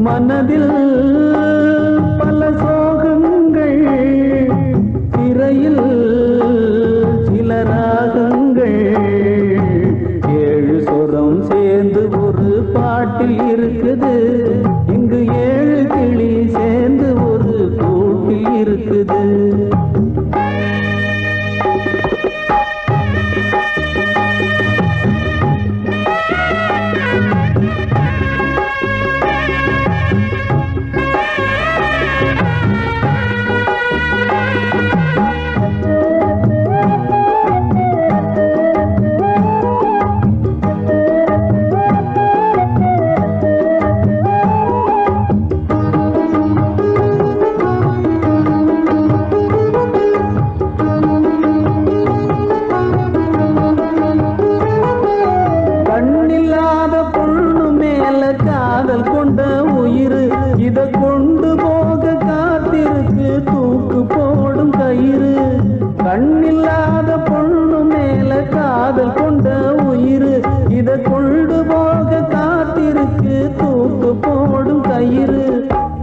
மனதில் பல சோகங்கள் திரையில் சில ராகங்கள் ஏழு சொரம் சேர்ந்து ஒரு பாட்டில் இருக்குது இங்கு ஏழு கிளி சேர்ந்து ஒரு கூட்டில் இருக்குது கண்ணில்லாத பொண்ணு மேல காதல் கொண்ட உயிர் இத கொண்டு போக காத்திருக்கு தூக்கு போடும் கயிறு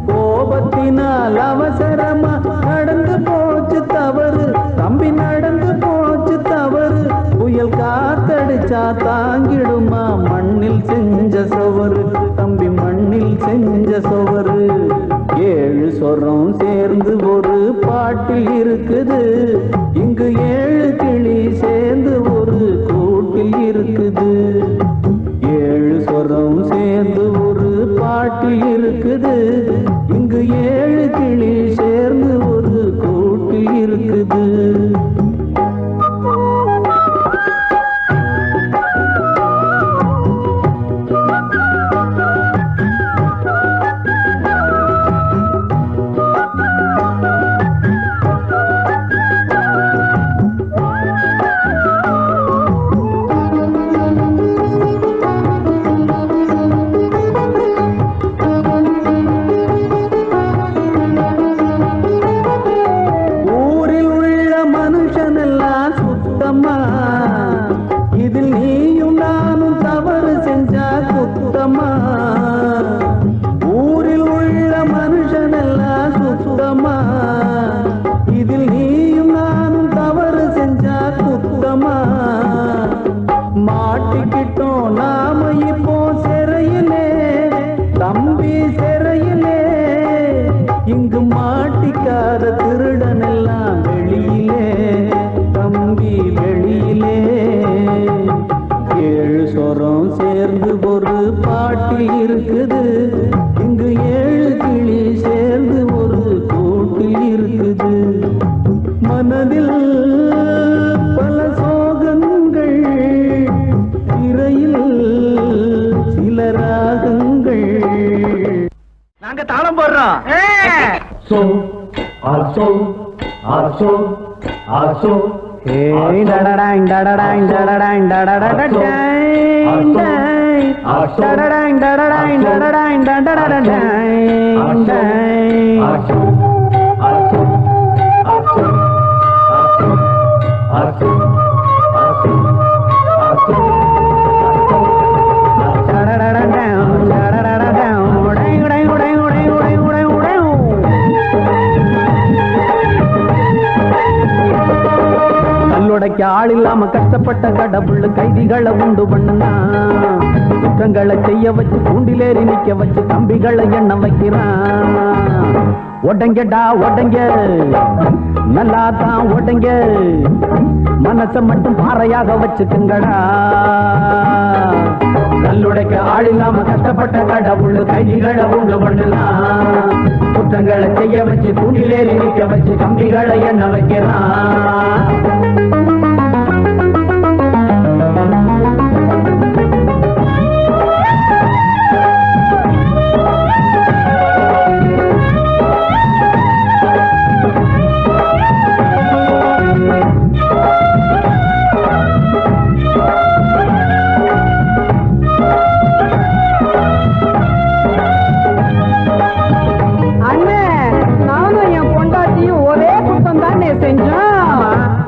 கோபத்தினால் அவசரமா நடந்து போச்சு தவறு தம்பி நடந்து போச்சு தவறு புயல் காத்தடிச்சா தாங்கிடுமா மண்ணில் செஞ்ச சோறு தம்பி மண்ணில் செஞ்ச சோறு ஏழு சொரம் சேர்ந்து ஒரு பாட்டில் இருக்குது இங்கு ஏழு கிளி சேர்ந்து ஒரு கூட்டில் இருக்குது ஏழு சொரம் சேர்ந்து ஒரு பாட்டில் இருக்குது இங்கு ஏழு கிளி சேர்ந்து ஒரு கூட்டில் இருக்குது இதில் நீயும் நானும் தவறு செஞ்சா குத்தமா ஊரில் உள்ள மனுஷன் எல்லாம் சுத்தமா இதில் நீயும் நானும் தவறு செஞ்சா குத்தமா மாட்டிக்கிட்டோம் நாம இப்போ சிறையிலே தம்பி சிறையிலே இங்கு மாட்டிக்காத திருடன் எல்லாம் வெளியிலே தம்பி வெளியிலே ஏழு சொரம் சேர்ந்து ஒரு பாட்டில் இருக்குது இங்கு ஏழு கிளி சேர்ந்து ஒரு கூட்டில் இருக்குது மனதில் பல சோகங்கள் திரையில் சில ராகங்கள் நாங்க தாளம் போடுறோம் சோ ஆசோ ஆசோ ஆசோ hey dadadang dadadang dadadang dadadang dadadang dadadang dadadang கல்லுடைக்க ஆள் இல்லாம கஷ்டப்பட்ட கடவுள் கைதிகளை உண்டு பண்ணுனா குற்றங்களை செய்ய வச்சு கூண்டிலேறி நிக்க வச்சு கம்பிகளை எண்ண வைக்கிறான் ஒடங்கடா ஒடங்க நல்லா தான் ஒடங்க மனசை மட்டும் பாறையாக வச்சுக்குங்கடா கல்லுடைக்க ஆள் இல்லாம கஷ்டப்பட்ட கடவுள் கைதிகளை உண்டு பண்ணலாம் குற்றங்களை செய்ய வச்சு கூண்டிலேறி நிக்க வச்சு கம்பிகளை எண்ண வைக்கிறான்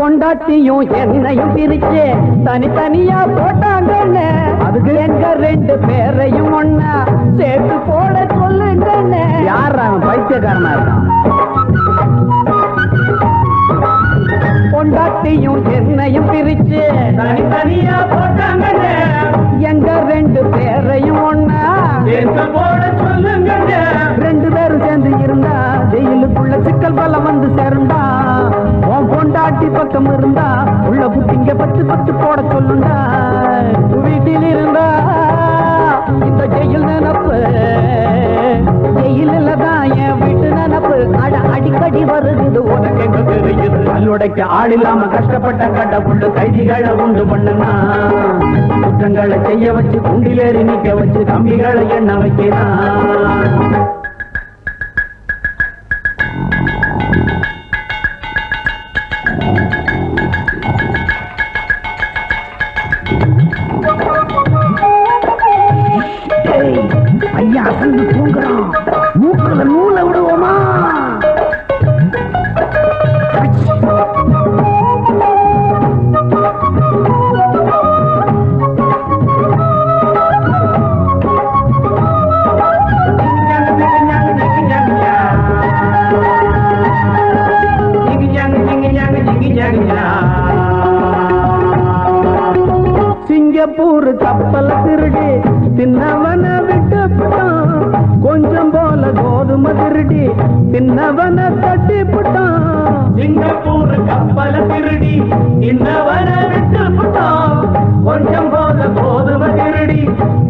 பொண்டாட்டியும் என்னையும் பிரிச்சு தனித்தனியா போட்டாங்கன்னு அதுக்கு எங்க ரெண்டு பேரையும் ஒன்னா சேர்த்து போட சொல்லுங்க பைத்தியக்காரனா இருக்கான். பொண்டாட்டியும் என்னையும் பிரிச்சு தனித்தனியா போட்டாங்க. எங்க 2 பேரையும் ஒண்ணா போட சொல்லுங்க. 2 பேரும் சேர்ந்து இருந்தா ஜெயிலுக்குள்ள சிக்கல் பல வந்து சேர்ந்தா. உன் பொண்டாட்டி பக்கம் இருந்தா உள்ள புட்டிங்க 10 போட சொல்லுண்டா. வீட்டில் இருந்தா இந்த ஜெயில் நினப்பு, ஜெயில தான் என் வீட்டு நினப்பு அடிக்கடி வருது. உனக்கு எங்க தெரியுது? கல்லுடைக்க ஆள் இல்லாம கஷ்டப்பட்ட கடவுள் கைதிகளை உண்டு பண்ணுனா. குற்றங்களை செய்ய வச்சு குண்டிலேறி நிக்க வச்சு கம்பிகளை எண்ண வைக்கிறான். ஐயா அசந்து தூங்குறான். மூக்குல நூலை விடுவோமா? சிங்கப்பூர் கப்பல திருடி தின்னவன விட்டுட்டான். கொஞ்சம் போல கோதுமை திருடி தின்னவன தட்டி புட்டான். சிங்கப்பூர் கப்பல திருடி தின்னவன விட்டுட்டான். கொஞ்சம் போல கோதுமை திருடி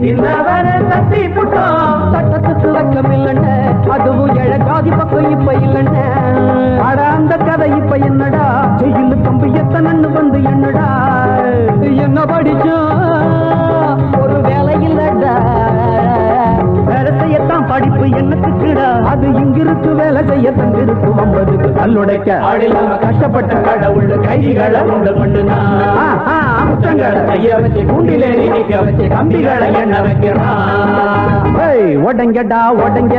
தின்னவன தட்டி புட்டான். சட்டத்துக்கு வெக்கம் இல்லைன்ன, அதுவும் எழகாதி பக்கம் இப்ப இல்லைன்ன. அட அந்த கதை இப்ப என்னடா? ஜெயிலு கம்பி எத்தனை வந்து என்னடா? என்ன படிச்சா ஒரு வேலை இல்லடா. வேலை செய்யத்தான் படிப்பு என்னக்கு கிடா. அது இங்கிருக்கு வேலை செய்ய தங்கிருக்கு 50க்கு கல்லுடைக்க ஆடில்லாம கஷ்டப்பட்ட கடவுள் கைதிகளை உண்டு பண்ணுனா. குற்றங்களை செய்ய வச்சு கூண்டிலேறி நிக்க வச்சு கம்பிகளை எண்ண வைக்கிறான். உடங்கடா உடங்க,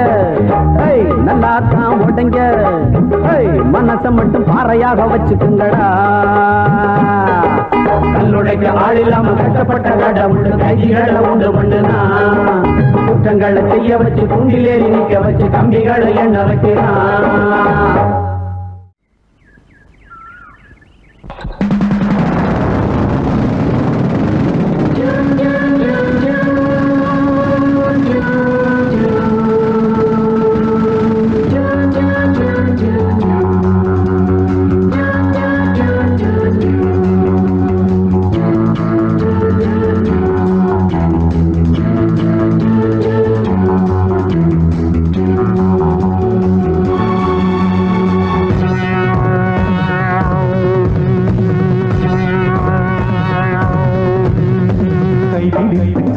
நல்லா தான் உடங்க. மனசை மட்டும் பாறையாக வச்சுக்குங்கடா. கல்லுடைக்க ஆள் இல்லாம கஷ்டப்பட்ட கடவுள் கைதிகளை உண்டு பண்ணுனா. குற்றங்களை செய்ய வச்சு கூண்டிலேறி நிக்க வச்சு கம்பிகளை எண்ண வைக்கிறான்.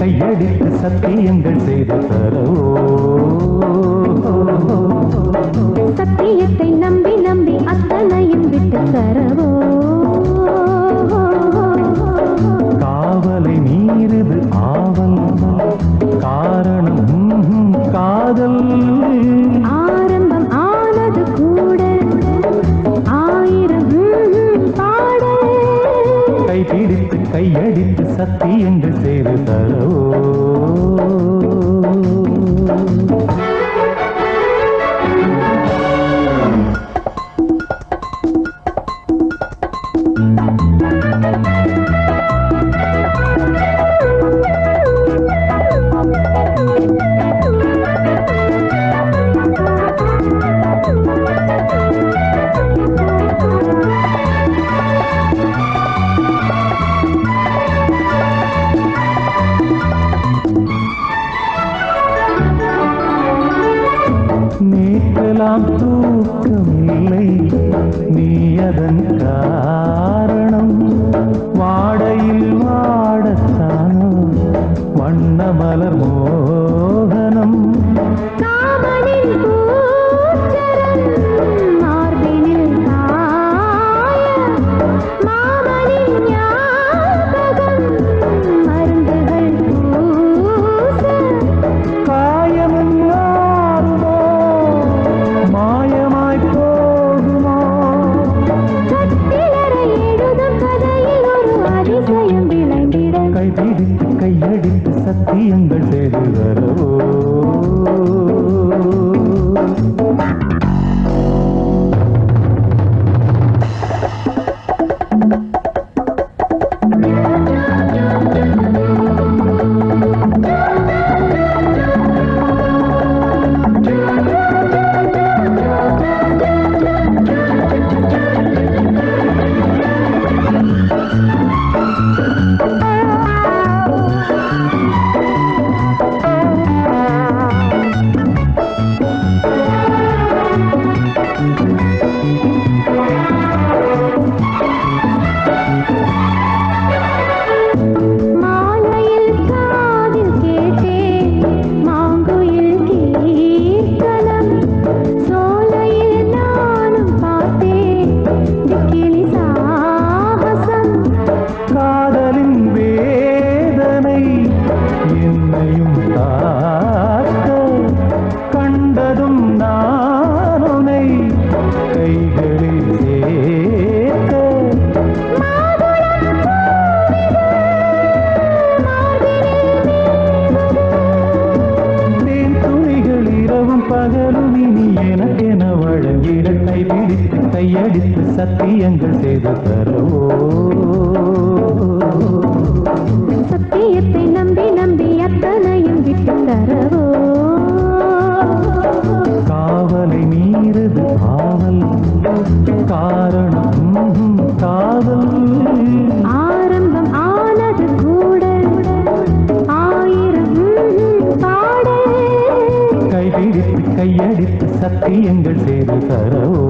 கையடித்து சத்தியங்கள் செய்து தரவோ. சத்தியத்தை நம்பி நம்பி அத்தனையும் விட்டு தரவோ. காவலை மீறுது ஆவல், காரணம் காதல். ஆரம்பம் ஆனது கூட 1000 பாடல். கைப்பிடித்து கையடித்து சத்தியங்கள் செய்து தரவோ. நேற்றெல்லாம் தூக்கமில்லை, நீ அதன் காரணம். வாடையில் வாடத்தானோ வண்ண மலர் மோகனம். காமனின் பூச்சரம் மார்பினில் காய, மாமனின் ஞாபகம் மருந்துகள் பூச. காயமும் மாறுமோ, மாயமாய் போகுமோ. கட்டிலறை சகலும் இனி எனக்கென வழங்கிட கைபிடித்து கையடித்து சத்தியங்கள் செய்து தருவோ சத்தியத்தை நம்பி நம்பி அத்தனையும் விட்டு தரவோ காவலை மீறுது காவல் காரணம் காவல் ஆரம்பம் ஆனது கூட ஆயிரம் பாடல் கைபிடித்து கையடித்து சத்தியங்கள் செய்து தரவோ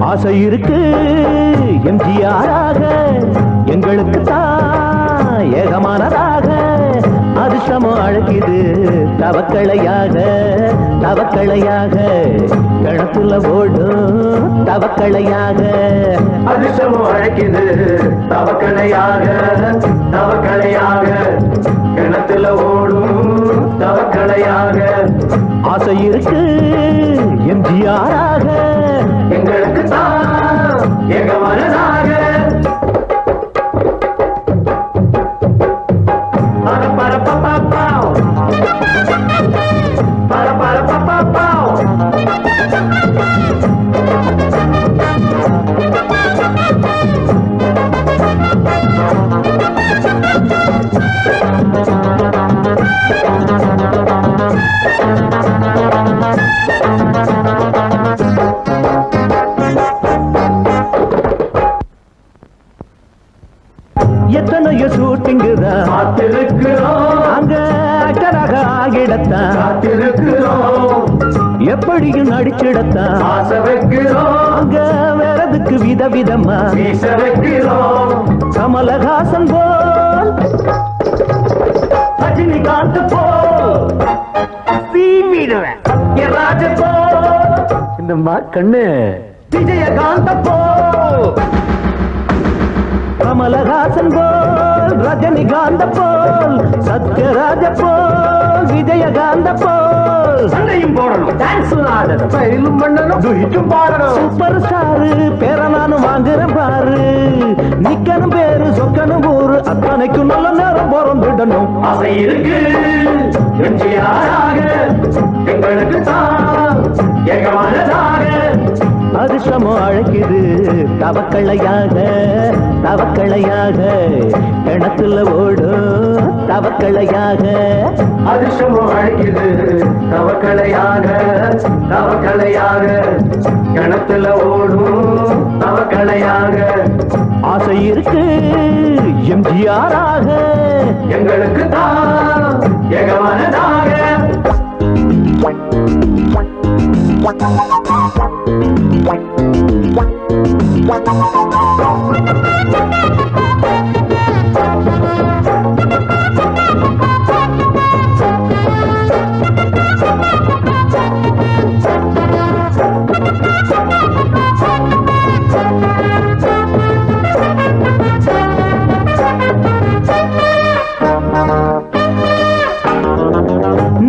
ஆசை இருக்கு எம்ஜிஆராக எங்களுக்கு தான் ஏகமானதாக அதிர்ஷ்டமோ அழைக்குது தவக்களையாக தவக்களையாக கிணத்துல ஓடும் தவக்களையாக அதிர்ஷ்டமோ அழைக்குது தவக்கலையாக தவக்கலையாக கிணத்துல ஓடும் தவக்கலையாக ஆசை இருக்கு எம்ஜிஆராக எங்களுக்கு தான் ஏகமனதாக எத்தனையோ ஷூட்டிங்குதான் காத்திருக்கிறோம் அங்க அக்கறாக ஆகிடத்தான் காத்திருக்கிறோம் எப்படியும் நடிச்சிடத்தான் ஆசை வைக்கிறோம் அங்க வேறதுக்கு விதவிதமா வீச வைக்கிறோம் கமலஹாசன் போல் ரஜினிகாந்த் போல் சீவிடுவேன் ராஜ போல் இந்த கண்ணு விஜயகாந்த போல் கமலஹாசன் போல் ரஜினிகாந்த போல் சத்யராஜ போல் விஜயகாந்த போல் சண்டையும் போடணும் டான்ஸும் ஆடணும் ஸ்டைலும் பண்ணணும் துயிட்டும் பாடணும் சூப்பர் ஸ்டாரு பேர நானும் வாங்குறேன் பாரு நிக்கணும் பேரு சொக்கணும் ஊரு அத்தனைக்கும் நல்ல நேரம் பிறந்துடணும் ஆசை இருக்கு எம்ஜிஆராக எங்களுக்கு தான் ஏகமானதாக அதிர்ஷ்டமோ அழைக்குது தவக்களையாக தவக்களையாக கிணத்துல ஓடும் தவக்களையாக அதிர்ஷ்டமோ அழைக்குது தவக்கலையாக தவக்கலையாக கிணத்துல ஓடும் தவக்கலையாக ஆசை இருக்கு எம்ஜிஆராக எங்களுக்கு தான் ஏகமானதாக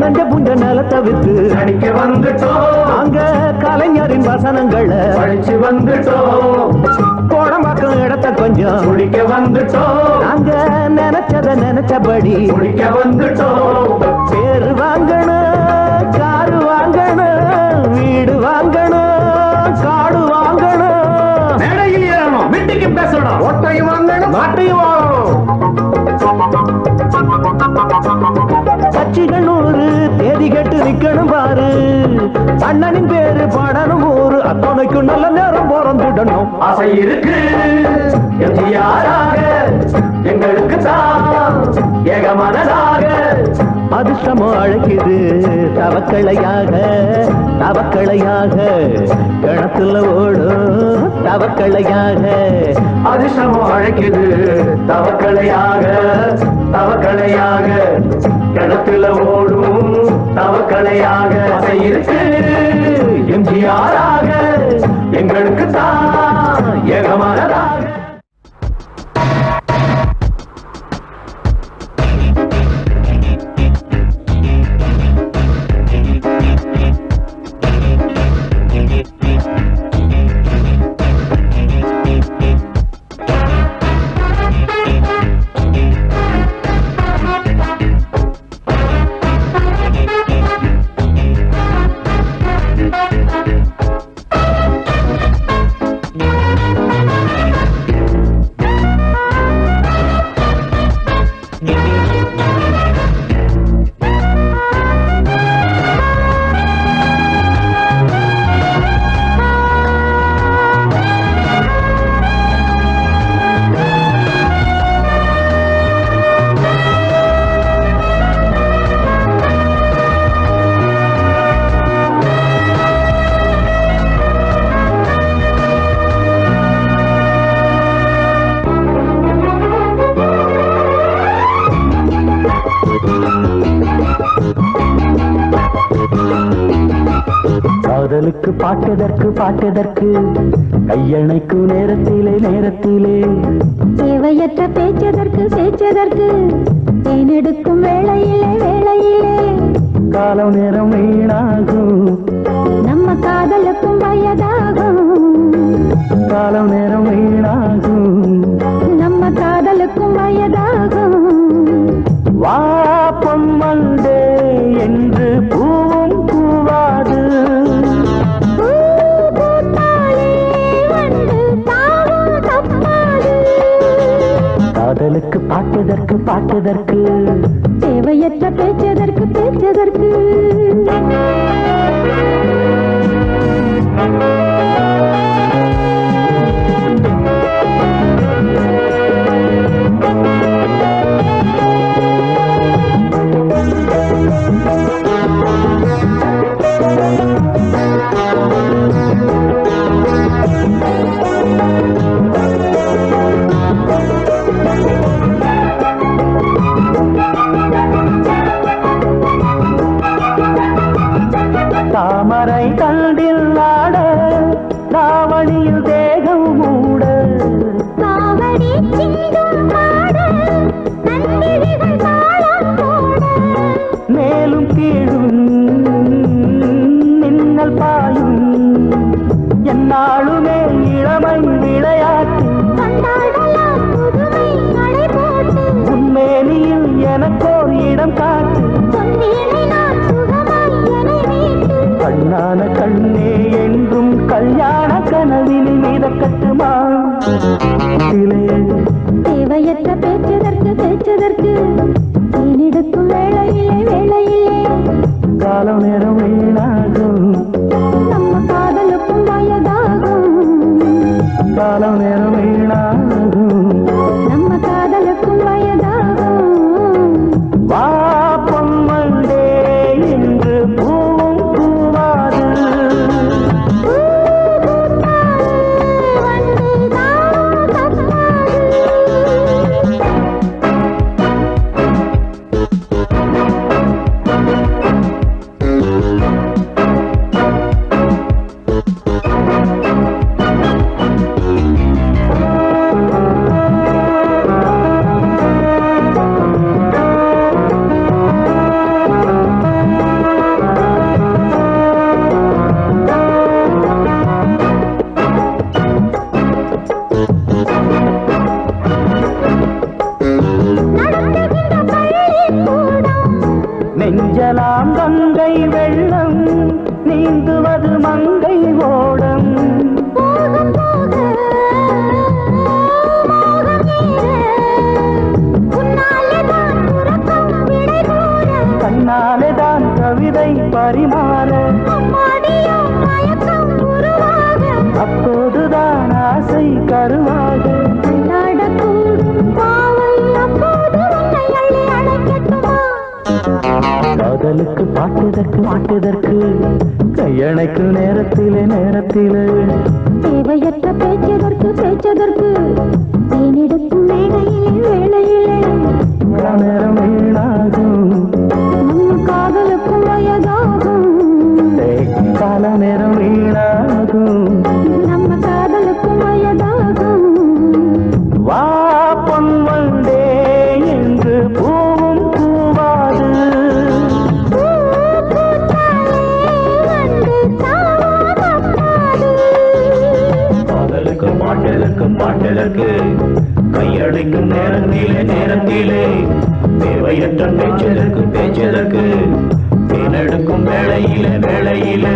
நஞ்ச புஞ்ச நிலத்தை வித்து நடிக்க வந்துட்டோம் அங்க கலைஞரின் வசனங்களை படிச்சு வந்துட்டோம் கோடம்பாக்கம் இடத்த கொஞ்சம் குடிக்க வந்துட்டோம் அங்க நினைச்சத நினைச்சபடி குடிக்க வந்துட்டோம் பேரு வாங்கணும் காரு வாங்கணும் வீடு வாங்கணும் காடு வாங்கணும் மேடையில் ஏறணும் வீட்டுக்கு பேசணும் ஒட்டையும் வாங்கணும் மாட்டையும் வாங்கணும் கட்சிகள் 100 தேதி கட்டு நிக்கணும் பாரு அண்ணனின் பேரு பாடணும் ஊரு அத்தனைக்கும் நல்ல நேரம் பிறந்துடணும் ஆசை இருக்கு எம்ஜிஆராக எங்களுக்கு தான் ஏகமனதாக அதிர்ஷ்டமோ அழைக்குது தவக்களையாக தவக்களையாக கிணத்துல ஓடும் தவக்களையாக அதிர்ஷ்டமோ அழைக்குது தவக்களையாக தவக்களையாக கிணத்துல ஓடும் தவக்களையாக இருக்கு எம்ஜிஆராக எங்களுக்கு தான் ஏகமானதாக காதலுக்கு பாட்டதற்கு பாட்டதற்கு கையணைக்கு நேரத்திலே நேரத்திலே தேவையற்ற பேச்சதற்கு பேச்சதற்கு தேனெடுக்கும் வேளையிலே வேளையிலே காலம் நேரம் வீணாகும் நம்ம காதலுக்கும் வயதாகும் காலம் நேரம் வீணாகும் நம்ம காதலுக்கும் வயதாகும் வா பொன்மண்டே என்று பூவும் பூவாது காதலுக்கு பாட்டதற்கு பாட்டதற்கு தேவையற்ற பேச்சதற்கு பேச்சதற்கு தாமரை கண்டில் ஆட தாவணியில் தேகம் மூட காவடி சிங்கம் பாட நந்திரிகள் தாளம் போட மேலும் கீழும் மின்னல் பாயும் என்னாலுமே இளமை விளையாட்டு கொண்டாடலாம் புதுமை மழை போட்டு உண்மேனியில் எனக்கோர் இடம் காட்டு பொன்னியனை நான் சுகமாய் என்னை மீட்டு கண்ணான கண்ணே என்றும் கல்யாண கனவினை மிதக்கட்டுமா தேவையற்ற பேச்சதற்கு பேச்சதற்கு தேனெடுக்கும் வேளையிலே வேளையிலே காலம் நேரம் வீணாகும் நம்ம காதலுக்கும் வயதாகும் காலம் நேரம் வீணாகும் நம்ம காதலுக்கும் வயதாகும் வா பொன்மண்டே என்று பூவும் பூவாது நெஞ்சலாம் கங்கை வெள்ளம் நீந்துவது மங்கை ஓடம் போகும் போக மோகம் ஏற உன்னாலே தான் உறக்கம் விடை போற கண்ணாலே தான் கவிதை பரிமாற அம்மாடியோ மயக்கம் உருவாக அப்போதுதான் ஆசை கருவாக கொண்டாடக்கூடும் பாவை அப்போது உன்னை அள்ளி அணைக்கட்டுமா காதலுக்கு பாட்டுதற்கு மாட்டுதற்கு கையணைக்கு நேரத்திலே நேரத்திலே தேவையற்ற பேச்சதற்கு பேச்சதற்கு தேனெடுக்கும் வேளையிலே வேளையிலே நேரம் வீணாகும் நம்ம காதலுக்கும் வயதாகும் கால நேரம் வீணாகும் நம்ம காதலுக்கும் வயதாகும் வா பொன்வண்டே என்று பூவும் பூவாது காதலுக்கும் பாட்டலுக்கும் பாட்டலுக்கு கையடைக்கும் நேரத்திலே நேரத்திலே தேவையற்ற பேச்சதற்கு பேச்சதற்கு தேனெடுக்கும் வேளையிலே வேளையிலே